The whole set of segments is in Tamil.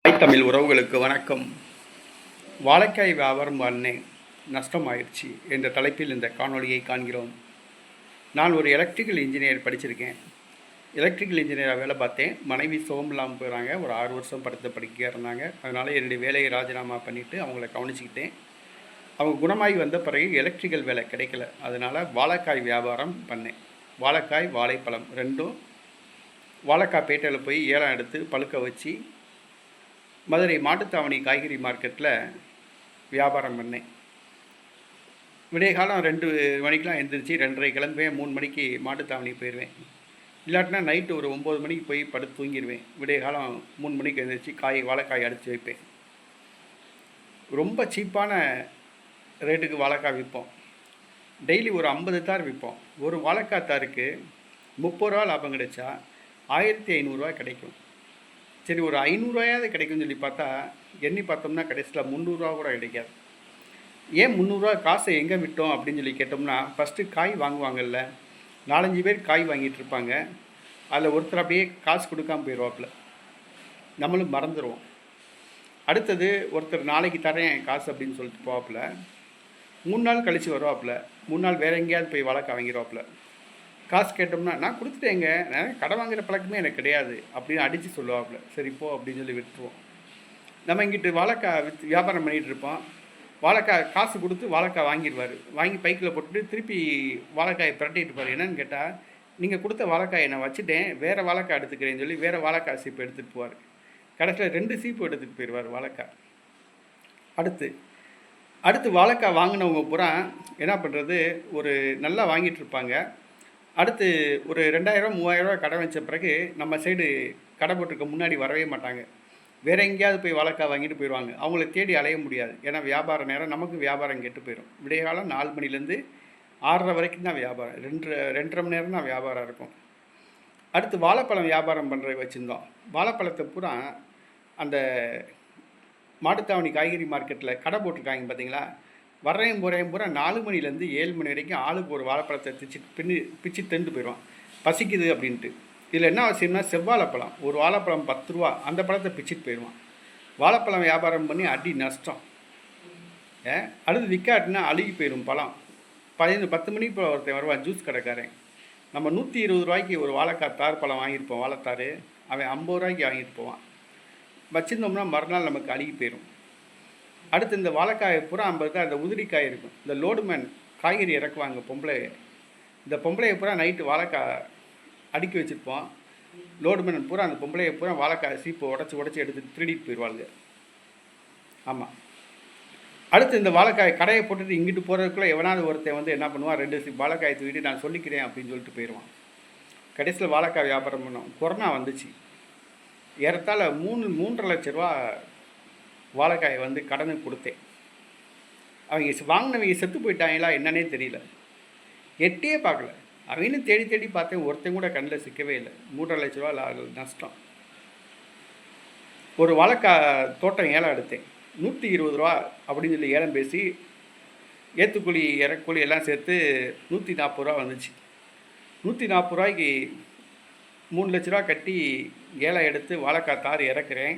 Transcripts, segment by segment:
தாய் தமிழ் உறவுகளுக்கு வணக்கம். வாழைக்காய் வியாபாரம் பண்ணேன், நஷ்டமாயிடுச்சு என்ற தலைப்பில் இந்த காணொலியை காண்கிறோம். நான் ஒரு எலக்ட்ரிக்கல் இன்ஜினியர் படிச்சிருக்கேன். எலக்ட்ரிக்கல் இன்ஜினியராக வேலை பார்த்தேன். மனைவி சுகம் இல்லாமல் போகிறாங்க. ஒரு 6 வருஷம் படிக்க இருந்தாங்க. அதனால் என்னுடைய வேலையை ராஜினாமா பண்ணிவிட்டு அவங்கள கவனிச்சிக்கிட்டேன். அவங்க குணமாகி வந்த பிறகு எலக்ட்ரிக்கல் வேலை கிடைக்கல. அதனால் வாழைக்காய் வியாபாரம் பண்ணேன். வாழைக்காய், வாழைப்பழம் ரெண்டும் வாழைக்காய் பேட்டையில் போய் ஏலம் எடுத்து பழுக்க வச்சு மதுரை மாட்டுத்தாவணி காய்கறி மார்க்கெட்டில் வியாபாரம் பண்ணேன். விடிய காலம் 2 மணிக்கெலாம் எழுந்திரிச்சு 2:30 கிளம்புவேன். 3 மணிக்கு மாட்டுத்தாவணி போயிடுவேன். இல்லாட்டினா நைட்டு ஒரு 9 மணிக்கு போய் படுத்து தூங்கிடுவேன். விடிய காலம் 3 மணிக்கு எழுந்திரிச்சு வாழைக்காய் அடித்து வைப்பேன். ரொம்ப சீப்பான ரேட்டுக்கு வாழைக்காய் விற்போம். டெய்லி ஒரு 50 தார் விற்போம். ஒரு வாழைக்காய் தாருக்கு 30 ரூபா லாபம் கிடைச்சா 1500 கிடைக்கும். சரி, ஒரு 500 ரூபாயாவது கிடைக்கும்னு சொல்லி பார்த்தா எண்ணி பார்த்தோம்னா கடைசியில் 300 ரூபா கூட கிடைக்காது. ஏன் 300 ரூபா காசை எங்கே விட்டோம் அப்படின்னு சொல்லி கேட்டோம்னா, ஃபஸ்ட்டு காய் வாங்குவாங்கல்ல, 4-5 பேர் காய் வாங்கிட்டு இருப்பாங்க. அதில் ஒருத்தர் அப்படியே காசு கொடுக்காமல் போயிடுவாப்புல, நம்மளும் மறந்துடுவோம். அடுத்தது ஒருத்தர் நாளைக்கு தரேன் காசு அப்படின்னு சொல்லிட்டு போவாப்புல, 3 நாள் கழித்து வருவாப்புல, 3 நாள் வேறு எங்கேயாவது போய் வாழைக்காய் வாங்கிடுவாப்புல. காசு கேட்டோம்னா நான் கொடுத்துட்டேங்க, கடை வாங்குகிற பழக்கமே எனக்கு கிடையாது அப்படின்னு அடித்து சொல்லுவாப்புல. சரி போ அப்படின்னு சொல்லி விட்டுருவோம். நம்ம இங்கிட்டு வாழைக்காய் வியாபாரம் பண்ணிகிட்டு இருப்போம். வாழைக்காய் காசு கொடுத்து வாழைக்காய் வாங்கிடுவார். வாங்கி பைக்கில் போட்டுட்டு திருப்பி வாழைக்காயை பிரட்டிட்டு இருப்பார். என்னன்னு கேட்டால், நீங்கள் கொடுத்த வாழைக்காயை நான் வச்சுட்டேன், வேறு வாழைக்காய் எடுத்துக்கிறேன்னு சொல்லி வேறு வாழைக்காய் சீப்பு எடுத்துகிட்டு போவார். கடைசியில் 2 சீப்பு எடுத்துகிட்டு போயிடுவார் வாழைக்காய். அடுத்து வாழைக்காய் வாங்கினவங்க பூரா என்ன பண்ணுறது, ஒரு நல்லா வாங்கிட்டு இருப்பாங்க. அடுத்து ஒரு 2000 3000 ரூபா கடை வச்ச பிறகு நம்ம சைடு கடை போட்டிருக்க முன்னாடி வரவே மாட்டாங்க. வேறு எங்கேயாவது போய் வாழைக்காய் வாங்கிட்டு போயிடுவாங்க. அவங்கள தேடி அலைய முடியாது. ஏன்னா வியாபார நேரம், நமக்கு வியாபாரம் கெட்டு போயிடும். விடிய காலம் 4 மணிலேருந்து 6:30 வரைக்கும் தான் வியாபாரம். 2.5 மணி நேரம் தான் வியாபாரம் இருக்கும். அடுத்து வாழைப்பழம் வியாபாரம் பண்ணுறது வச்சுருந்தோம். வாழைப்பழத்தை பூரா அந்த மாட்டுத்தாவணி காய்கறி மார்க்கெட்டில் கடை போட்டிருக்காங்க பார்த்தீங்களா, வர்றேன் போகிறேன் பூரா 4 மணிலேருந்து 7 மணி வரைக்கும் ஆளுக்கு ஒரு வாழைப்பழத்தை பிச்சு திண்டு போயிடுவான், பசிக்குது அப்படின்ட்டு. இதில் என்ன அவசியம்னா, செவ்வாழைப்பழம் ஒரு வாழைப்பழம் 10 ரூபா, அந்த பழத்தை பிச்சுட்டு போயிடுவான். வாழைப்பழம் வியாபாரம் பண்ணி அடி நஷ்டம். அடுத்து விற்காட்டினா அழுகி போயிடும் பழம். 10 மணிக்கு போல் ஒருத்தன் வருவான், ஜூஸ் கடைக்காரன். நம்ம 120 ரூபாய்க்கு ஒரு வாழைக்காய் தார் பழம் வாங்கியிருப்போம், வாழைத்தார். அவன் 50 ரூபாய்க்கு வாங்கிட்டு போவான். வச்சுருந்தோம்னா மறுநாள் நமக்கு அழுகி போயிடும். அடுத்து இந்த வாழைக்காயை பூரா 50 அந்த உதிரிக்காய் இருக்கும். இந்த லோடுமேன் காய்கறி இறக்குவாங்க பொம்பளை. இந்த பொம்பளையை பூரா நைட்டு வாழைக்காய் அடுக்கி வச்சுருப்போம். லோடுமேன் பூரா அந்த பொம்பளையை பூரா வாழைக்காய் சீப்பை உடச்சி எடுத்து திருடிட்டு போயிடுவாங்க. ஆமாம். அடுத்து இந்த வாழைக்காய் கடையை போட்டுட்டு இங்கிட்டு போகிறதுக்குள்ளே எவனாவது ஒருத்தன் வந்து என்ன பண்ணுவான், 2 சீப் வாழைக்காயை தூக்கிட்டு நான் சொல்லிக்கிறேன் அப்படின்னு சொல்லிட்டு போயிடுவான். கடைசியில் வாழைக்காய் வியாபாரம் பண்ணோம். கொரோனா வந்துச்சு. ஏறத்தாழ 3.5 லட்ச ரூபா வாழைக்காயை வந்து கடனுக்கு கொடுத்தேன். அவங்க வாங்கினவங்க செத்து போயிட்டாங்களா என்னன்னே தெரியல. எட்டியே பார்க்கல. அவங்களும் தேடி பார்த்தேன், ஒருத்தன் கூட கண்ணில் சிக்கவே இல்லை. 3.5 லட்ச ரூபா நஷ்டம். ஒரு வாழைக்காய் தோட்டம் ஏலம் எடுத்தேன். 120 ரூபா அப்படின்னு சொல்லி ஏலம் பேசி ஏற்றுக்கூலி இறக்கூலி எல்லாம் சேர்த்து 140 ரூபா வந்துச்சு. 140 ரூபாய்க்கு 3 லட்ச ரூபா கட்டி ஏலம் எடுத்து வாழைக்காய் தார் இறக்குறேன்.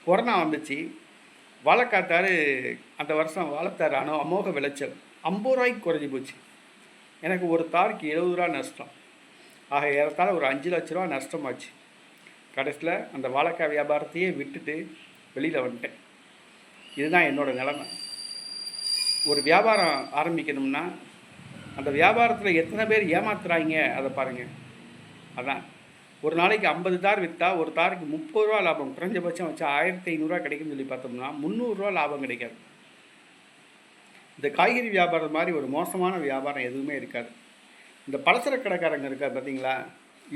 கொரோனா வந்துச்சு. வாழைக்காய் தார் அந்த வருஷம் வாழைத்தார் அமோக விளைச்சல். 50 ரூபாய்க்கு குறைஞ்சி போச்சு. எனக்கு ஒரு தாருக்கு 70 ரூபா நஷ்டம். ஆக ஏறத்தாழ ஒரு 5 லட்ச ரூபா நஷ்டமாச்சு. கடைசியில் அந்த வாழைக்காய் வியாபாரத்தையே விட்டுட்டு வெளியில் வந்துட்டேன். இதுதான் என்னோடய நிலைமை. ஒரு வியாபாரம் ஆரம்பிக்கணும்னா அந்த வியாபாரத்தில் எத்தனை பேர் ஏமாத்துறாங்க அதை பாருங்கள். அதான் ஒரு நாளைக்கு 50 தார் விற்றா ஒரு தாருக்கு 30 ரூபா லாபம். குறைஞ்சபட்சம் வச்சா 1500 ரூபா கிடைக்கும்னு சொல்லி பார்த்தோம்னா 300 ரூபா லாபம் கிடைக்காது. இந்த காய்கறி வியாபாரம் மாதிரி ஒரு மோசமான வியாபாரம் எதுவுமே இருக்காது. இந்த பலசர கடைக்காரங்க இருக்காது பார்த்தீங்களா,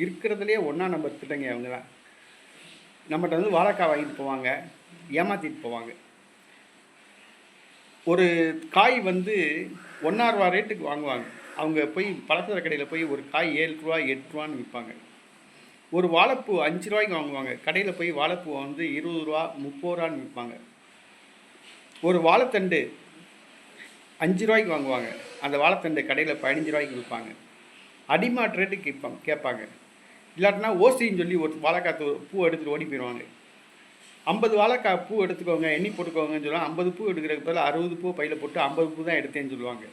இருக்கிறதுலே 1ஆம் நம்பர் திட்டங்க. அவங்க தான் நம்மகிட்ட வந்து வாழைக்காய் வாங்கிட்டு போவாங்க, ஏமாற்றிட்டு போவாங்க. ஒரு காய் வந்து 1 ரூபா ரேட்டுக்கு வாங்குவாங்க. அவங்க போய் பலசர கடையில் போய் ஒரு காய் 7 ரூபா 8 ரூபான்னு விற்பாங்க. ஒரு வாழைப்பூ 5 ரூபாய்க்கு வாங்குவாங்க. கடையில் போய் வாழைப்பூ வந்து 20 ரூபா 30 ரூபான்னு விற்பாங்க. ஒரு வாழைத்தண்டு 5 ரூபாய்க்கு வாங்குவாங்க. அந்த வாழைத்தண்டு கடையில் 15 ரூபாய்க்கு விற்பாங்க. அடிமாட் ரேட்டுக்கு கேட்பாங்க. இல்லாட்டினா ஓசின்னு சொல்லி ஒரு வாழைக்காய் பூ எடுத்துகிட்டு ஓடி போயிடுவாங்க. 50 வாழைக்காய் பூ எடுத்துக்கோங்க, எண்ணி போட்டுக்கோங்கன்னு சொல்லுவாங்க. 50 பூ எடுக்கிறதுக்கு பதிலா 60 பூ பையில போட்டு 50 பூ தான் எடுத்தேன்னு சொல்லுவாங்க.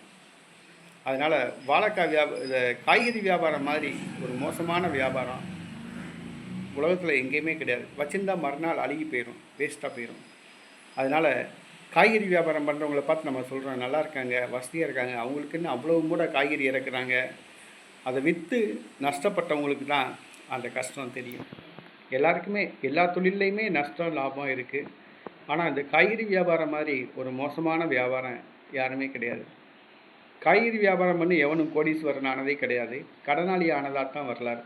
அதனால் வாழைக்காய் இந்த காய்கறி வியாபாரம் மாதிரி ஒரு மோசமான வியாபாரம் உலகத்தில் எங்கேயுமே கிடையாது. வச்சுருந்தா மறுநாள் அழுகி போயிடும், வேஸ்ட்டாக போயிடும். அதனால் காய்கறி வியாபாரம் பண்ணுறவங்கள பார்த்து நம்ம சொல்கிறோம், நல்லா இருக்காங்க, வசதியாக இருக்காங்க, அவங்களுக்குன்னு அவ்வளோ கூட காய்கறி இறக்குறாங்க. அதை விற்று நஷ்டப்பட்டவங்களுக்கு தான் அந்த கஷ்டம் தெரியும். எல்லாருக்குமே எல்லா தொழில்லையுமே நஷ்டம் லாபம் இருக்குது. ஆனால் இந்த காய்கறி வியாபாரம் மாதிரி ஒரு மோசமான வியாபாரம் யாருமே கிடையாது. காய்கறி வியாபாரம் பண்ணி எவனும் கோடீஸ்வரன் ஆனதே கிடையாது. கடனாளி ஆனதாக தான் வரலாறு.